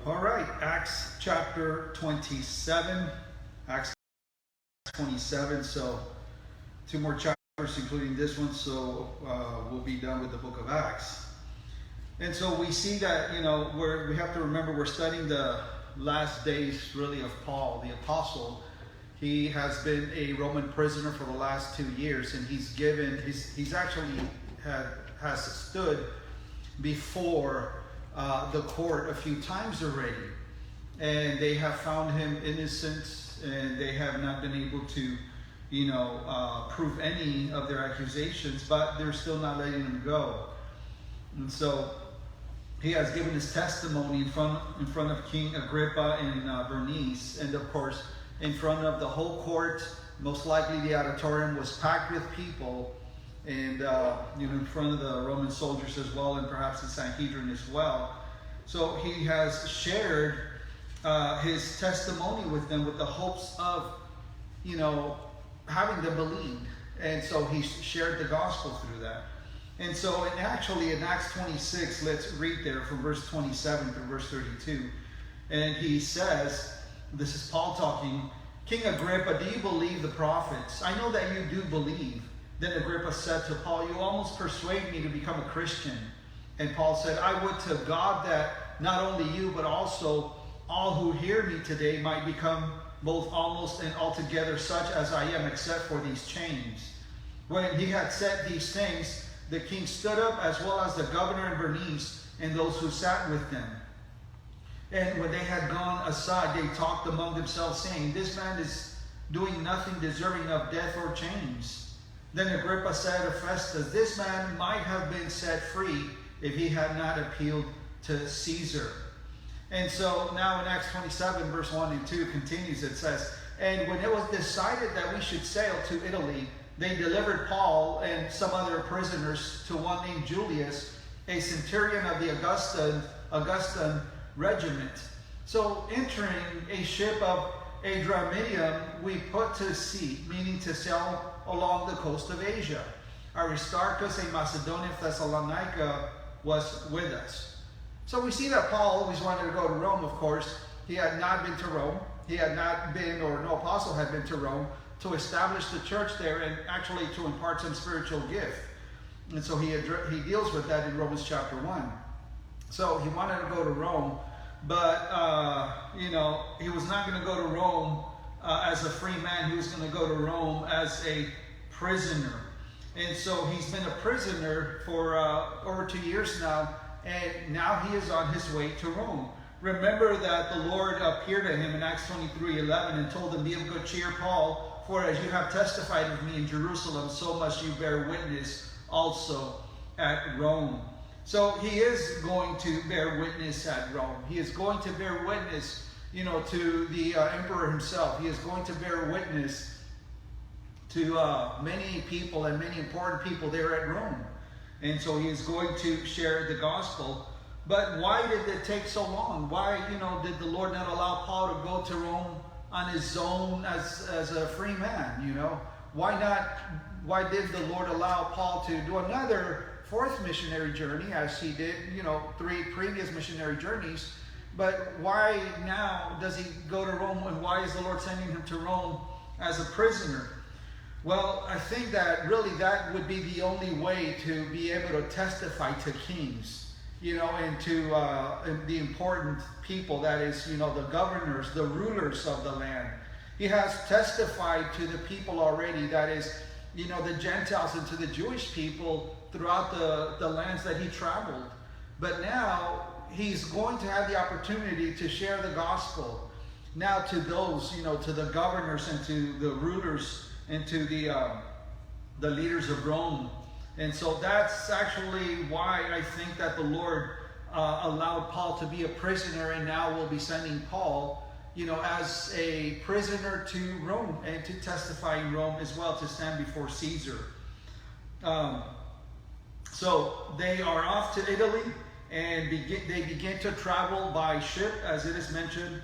All right, Acts chapter 27. Acts 27. So, two more chapters, including this one. So, we'll be done with the book of Acts. And so we see that, we have to remember we're studying the last days, really, of Paul, the apostle. He has been a Roman prisoner for the last 2 years, and he's actually has stood before the court a few times already, and they have found him innocent, and they have not been able to, prove any of their accusations, but they're still not letting him go. And so he has given his testimony in front of King Agrippa and Bernice, and of course in front of the whole court. Most likely the auditorium was packed with people, and in front of the Roman soldiers as well, and perhaps the Sanhedrin as well. So he has shared his testimony with them with the hopes of, having them believe. And so he shared the gospel through that. And so in Acts 26, let's read there from verse 27 through verse 32. And he says, this is Paul talking, "King Agrippa, do you believe the prophets? I know that you do believe." Then Agrippa said to Paul, "You almost persuade me to become a Christian." And Paul said, "I would to God that not only you, but also all who hear me today might become both almost and altogether such as I am, except for these chains." When he had said these things, the king stood up, as well as the governor and Bernice, and those who sat with them. And when they had gone aside, they talked among themselves, saying, "This man is doing nothing deserving of death or chains." Then Agrippa said to Festus, "This man might have been set free if he had not appealed to Caesar." And so now in Acts 27, verse 1 and 2 continues, it says, "And when it was decided that we should sail to Italy, they delivered Paul and some other prisoners to one named Julius, a centurion of the Augustan regiment. So entering a ship of Adramyttium, we put to sea, meaning to sail along the coast of Asia. Aristarchus, a Macedonian of Thessalonica, was with us." So we see that Paul always wanted to go to Rome, of course. He had not been to Rome. He had not been, or no apostle had been to Rome, to establish the church there and actually to impart some spiritual gift. And so he deals with that in Romans chapter 1. So he wanted to go to Rome, but, he was not going to go to Rome as a free man. He was going to go to Rome as a prisoner. And so he's been a prisoner for over 2 years now, and now he is on his way to Rome. Remember that the Lord appeared to him in Acts 23:11 and told him, "Be of good cheer, Paul, for as you have testified of me in Jerusalem, so must you bear witness also at Rome." So he is going to bear witness at Rome. He is going to bear witness, to the emperor himself. He is going to bear witness to many people and many important people there at Rome. And so he is going to share the gospel. But why did it take so long? Why, did the Lord not allow Paul to go to Rome on his own as a free man, Why not? Why did the Lord allow Paul to do another fourth missionary journey, as he did, 3 previous missionary journeys? But why now does he go to Rome, and why is the Lord sending him to Rome as a prisoner? Well, I think that really that would be the only way to be able to testify to kings, and to the important people, that is, the governors, the rulers of the land. He has testified to the people already, that is, the Gentiles, and to the Jewish people throughout the lands that he traveled. But now he's going to have the opportunity to share the gospel now to those, to the governors and to the rulers and to the leaders of Rome. And so that's actually why I think that the Lord allowed Paul to be a prisoner, and now will be sending Paul, as a prisoner to Rome, and to testify in Rome as well, to stand before Caesar. So they are off to Italy, and they begin to travel by ship, as it is mentioned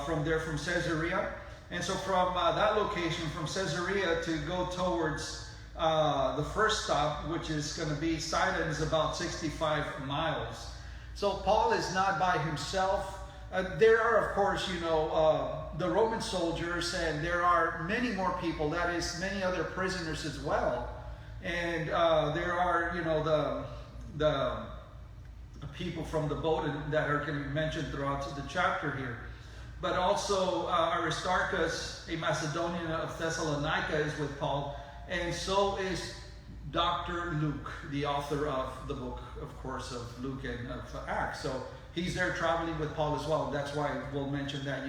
from Caesarea. And so from that location, from Caesarea, to go towards the first stop, which is going to be Sidon, is about 65 miles. So Paul is not by himself. There are, of course, the Roman soldiers, and there are many more people, that is, many other prisoners as well. And there are, the people from the boat that are going to be mentioned throughout the chapter here. But also Aristarchus, a Macedonian of Thessalonica, is with Paul, and so is Dr. Luke, the author of the book, of course, of Luke and of Acts. So he's there traveling with Paul as well. That's why we'll mention that,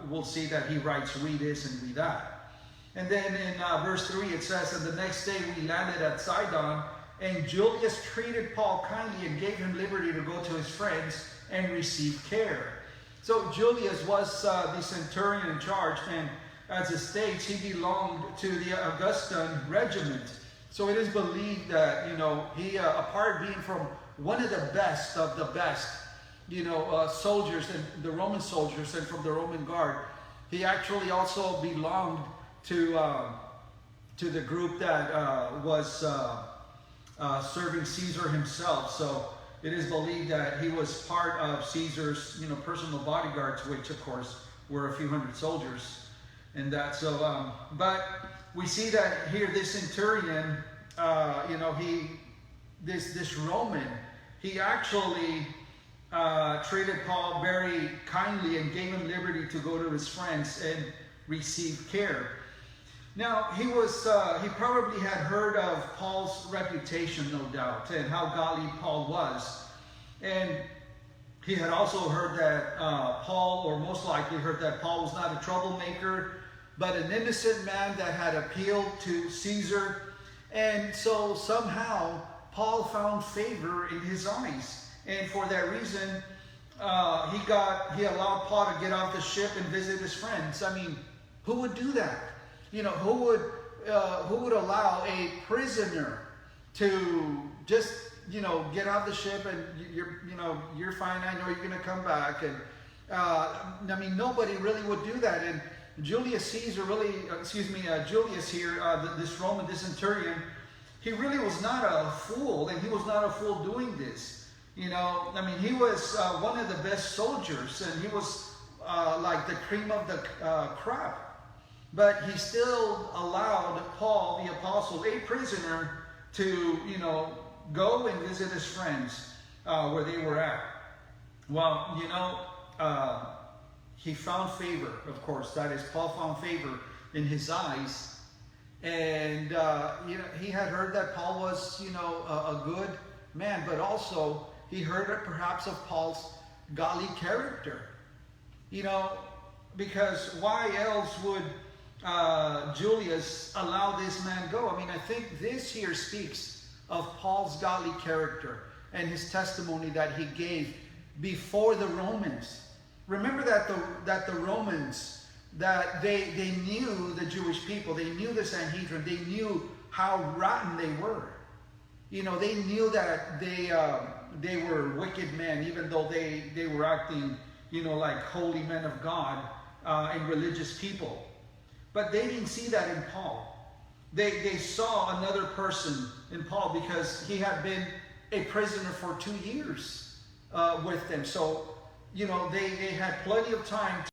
we'll see that he writes, we this and we that. And then in verse 3 it says, and the next day we landed at Sidon, and Julius treated Paul kindly and gave him liberty to go to his friends and receive care. So Julius was the centurion in charge, and as it states, he belonged to the Augustan regiment. So it is believed that, he, apart being from one of the best of the best, soldiers, and the Roman soldiers, and from the Roman guard, he actually also belonged to the group that was serving Caesar himself. So it is believed that he was part of Caesar's, personal bodyguards, which of course were a few hundred soldiers. And that, so, but we see that here, this centurion, this Roman, he actually treated Paul very kindly and gave him liberty to go to his friends and receive care. Now, he probably had heard of Paul's reputation, no doubt, and how godly Paul was. And he had also heard that Paul, or most likely heard that Paul was not a troublemaker, but an innocent man that had appealed to Caesar. And so somehow Paul found favor in his eyes. And for that reason, he allowed Paul to get off the ship and visit his friends. I mean, who would do that? Who would allow a prisoner to just, get off the ship and you're fine, I know you're going to come back. And nobody really would do that. And Julius Caesar Julius here, this Roman, this centurion, he really was not a fool, and he was not a fool doing this. He was one of the best soldiers, and he was like the cream of the crop. But he still allowed Paul, the apostle, a prisoner, to, go and visit his friends where they were at. Well, he found favor, of course. That is, Paul found favor in his eyes. And, he had heard that Paul was, a good man, but also he heard perhaps of Paul's godly character. Because why else would Julius allow this man go? I think this here speaks of Paul's godly character and his testimony that he gave before the Romans. Remember that the Romans, that they knew the Jewish people, they knew the Sanhedrin, they knew how rotten they were. They knew that they were wicked men, even though they were acting, like holy men of God and religious people. But they didn't see that in Paul. They saw another person in Paul because he had been a prisoner for 2 years with them. So, they had plenty of time